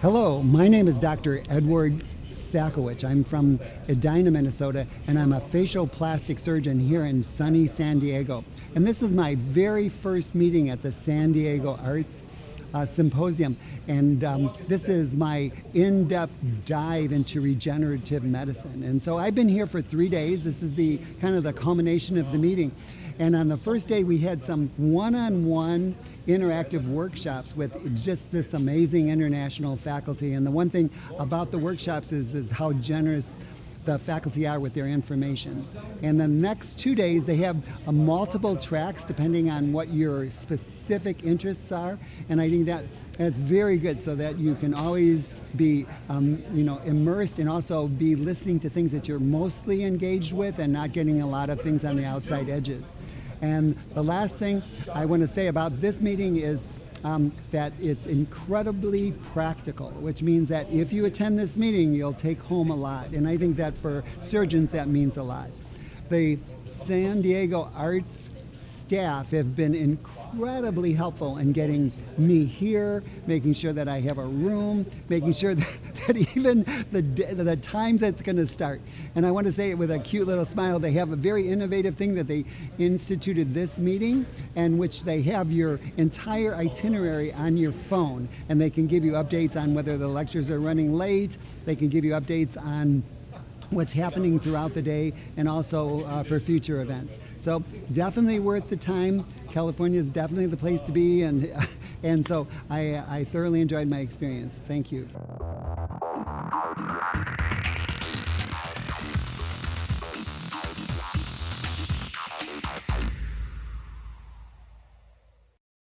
Hello, my name is Dr. Edward Szachowicz. I'm from Edina, Minnesota, and I'm a facial plastic surgeon here in sunny San Diego. And this is my very first meeting at the San Diego Arts Symposium. And this is my in-depth dive into regenerative medicine. And so I've been here for 3 days. This is the kind of the culmination of the meeting. And on the first day, we had some one-on-one interactive workshops with just this amazing international faculty. And the one thing about the workshops is how generous the faculty are with their information. And the next 2 days, they have multiple tracks depending on what your specific interests are. And I think that's very good, so that you can always be immersed and also be listening to things that you're mostly engaged with and not getting a lot of things on the outside edges. And the last thing I want to say about this meeting is that it's incredibly practical, which means that if you attend this meeting, you'll take home a lot. And I think that for surgeons, that means a lot. The San Diego Arts staff have been incredibly helpful in getting me here, making sure that I have a room, making sure that even the times it's going to start. And I want to say it with a cute little smile, they have a very innovative thing that they instituted this meeting, in which they have your entire itinerary on your phone, and they can give you updates on whether the lectures are running late, they can give you updates on what's happening throughout the day, and also for future events. So definitely worth the time. California is definitely the place to be, and so I thoroughly enjoyed my experience. Thank you.